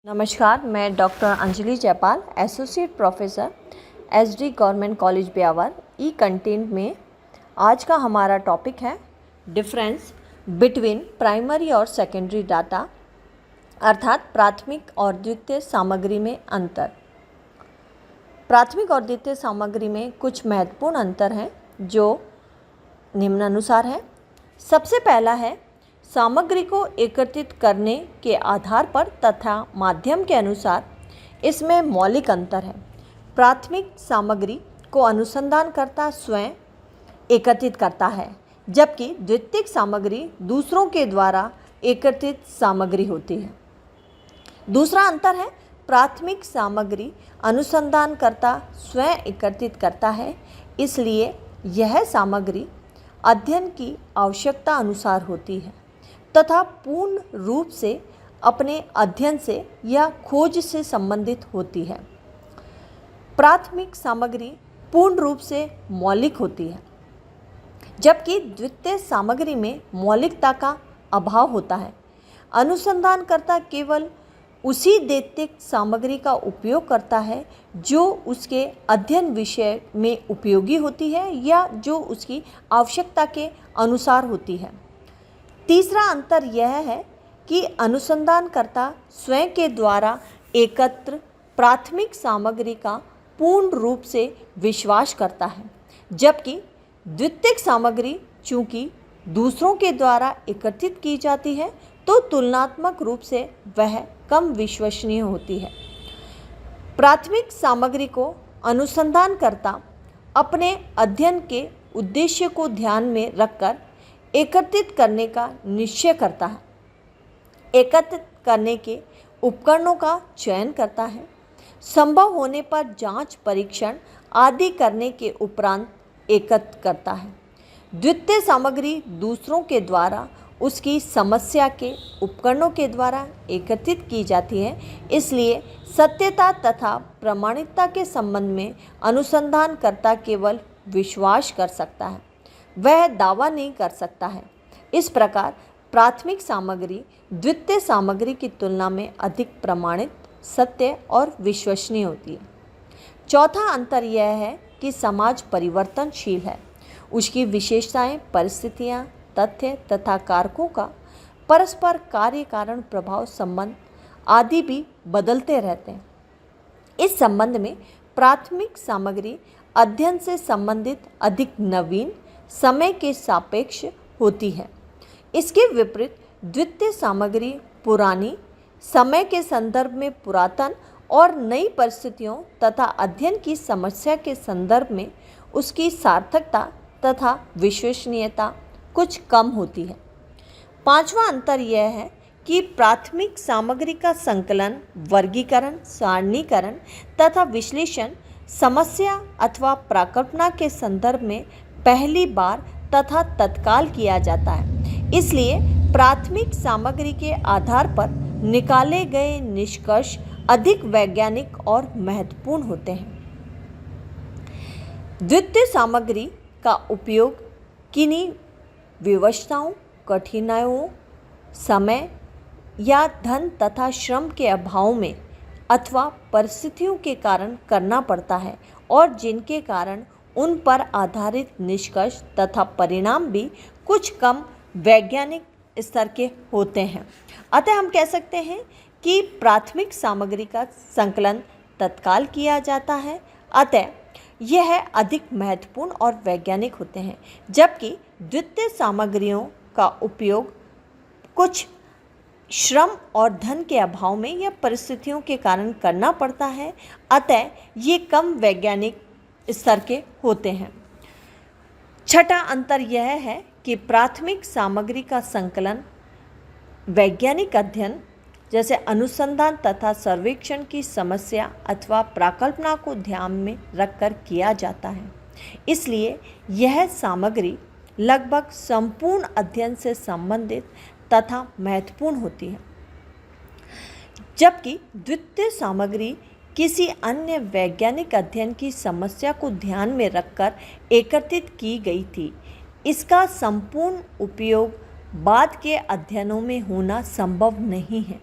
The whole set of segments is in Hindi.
नमस्कार, मैं doctor Anjali Jaipal, associate professor S D government college Beawar e content में। आज का हमारा टॉपिक है डिफरेंस बिटवीन प्राइमरी और सेकेंडरी डाटा, अर्थात प्राथमिक और द्वितीय सामग्री में अंतर। प्राथमिक और द्वितीय सामग्री में कुछ महत्वपूर्ण अंतर हैं जो निम्नानुसार है। सबसे पहला है सामग्री को एकत्रित करने के आधार पर तथा माध्यम के अनुसार इसमें मौलिक अंतर है। प्राथमिक सामग्री को अनुसंधानकर्ता स्वयं एकत्रित करता है, जबकि द्वितीयक सामग्री दूसरों के द्वारा एकत्रित सामग्री होती है। दूसरा अंतर है प्राथमिक सामग्री अनुसंधानकर्ता स्वयं एकत्रित करता है, इसलिए यह सामग्री अध्ययन की आवश्यकता अनुसार होती है तथा पूर्ण रूप से अपने अध्ययन से या खोज से संबंधित होती है। प्राथमिक सामग्री पूर्ण रूप से मौलिक होती है, जबकि द्वितीय सामग्री में मौलिकता का अभाव होता है। अनुसंधानकर्ता केवल उसी द्वितीयक सामग्री का उपयोग करता है जो उसके अध्ययन विषय में उपयोगी होती है या जो उसकी आवश्यकता के अनुसार होती है। तीसरा अंतर यह है कि अनुसंधानकर्ता स्वयं के द्वारा एकत्र प्राथमिक सामग्री का पूर्ण रूप से विश्वास करता है, जबकि द्वितीयक सामग्री चूँकि दूसरों के द्वारा एकत्रित की जाती है तो तुलनात्मक रूप से वह कम विश्वसनीय होती है। प्राथमिक सामग्री को अनुसंधानकर्ता अपने अध्ययन के उद्देश्य को ध्यान में रखकर एकत्रित करने का निश्चय करता है, एकत्रित करने के उपकरणों का चयन करता है, संभव होने पर जांच परीक्षण आदि करने के उपरांत एकत्र करता है। द्वितीय सामग्री दूसरों के द्वारा उसकी समस्या के उपकरणों के द्वारा एकत्रित की जाती है, इसलिए सत्यता तथा प्रामाणिकता के संबंध में अनुसंधानकर्ता केवल विश्वास कर सकता है, वह दावा नहीं कर सकता है। इस प्रकार प्राथमिक सामग्री द्वितीय सामग्री की तुलना में अधिक प्रमाणित, सत्य और विश्वसनीय होती है। चौथा अंतर यह है कि समाज परिवर्तनशील है। उसकी विशेषताएं, परिस्थितियां, तथ्य तथा कारकों का परस्पर कार्य कारण प्रभाव संबंध आदि भी बदलते रहते हैं। इस संबंध में प्राथमिक सामग्री अध्ययन से संबंधित अधिक नवीन, समय के सापेक्ष होती है। इसके विपरीत द्वितीय सामग्री पुरानी, समय के संदर्भ में पुरातन और नई परिस्थितियों तथा अध्ययन की समस्या के संदर्भ में उसकी सार्थकता तथा विश्वसनीयता कुछ कम होती है। पांचवा अंतर यह है कि प्राथमिक सामग्री का संकलन, वर्गीकरण, सारणीकरण तथा विश्लेषण समस्या अथवा प्राकल्पना के संदर्भ में पहली बार तथा तत्काल किया जाता है। इसलिए प्राथमिक सामग्री के आधार पर निकाले गए निष्कर्ष अधिक वैज्ञानिक और महत्वपूर्ण होते हैं। द्वितीय सामग्री का उपयोग किन्हीं विवशताओं, कठिनाइयों, समय या धन तथा श्रम के अभाव में अथवा परिस्थितियों के कारण करना पड़ता है और जिनके कारण उन पर आधारित निष्कर्ष तथा परिणाम भी कुछ कम वैज्ञानिक स्तर के होते हैं। अतः हम कह सकते हैं कि प्राथमिक सामग्री का संकलन तत्काल किया जाता है, अतः यह अधिक महत्वपूर्ण और वैज्ञानिक होते हैं, जबकि द्वितीय सामग्रियों का उपयोग कुछ श्रम और धन के अभाव में या परिस्थितियों के कारण करना पड़ता है, अतः ये कम वैज्ञानिक स्तर के होते हैं। छठा अंतर यह है कि प्राथमिक सामग्री का संकलन वैज्ञानिक अध्ययन जैसे अनुसंधान तथा सर्वेक्षण की समस्या अथवा प्राकल्पना को ध्यान में रखकर किया जाता है, इसलिए यह सामग्री लगभग संपूर्ण अध्ययन से संबंधित तथा महत्वपूर्ण होती है, जबकि द्वितीय सामग्री किसी अन्य वैज्ञानिक अध्ययन की समस्या को ध्यान में रखकर एकत्रित की गई थी। इसका संपूर्ण उपयोग बाद के अध्ययनों में होना संभव नहीं है।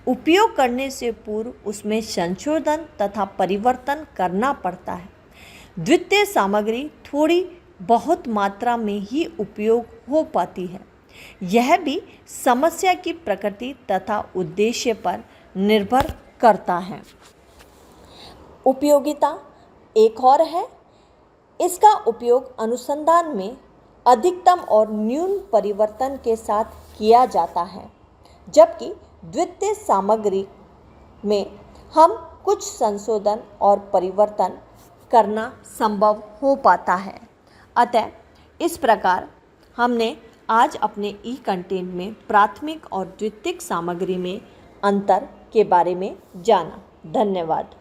उपयोग करने से पूर्व उसमें संशोधन तथा परिवर्तन करना पड़ता है। द्वितीय सामग्री थोड़ी बहुत मात्रा में ही उपयोग हो पाती है। यह भी समस्या की प्रकृति तथा उद्देश्य पर निर्भर करता है। उपयोगिता एक और है। इसका उपयोग अनुसंधान में अधिकतम और न्यून परिवर्तन के साथ किया जाता है, जबकि द्वितीय सामग्री में हम कुछ संशोधन और परिवर्तन करना संभव हो पाता है। अतः इस प्रकार हमने आज अपने ई कंटेंट में प्राथमिक और द्वितीयक सामग्री में अंतर के बारे में जाना। धन्यवाद।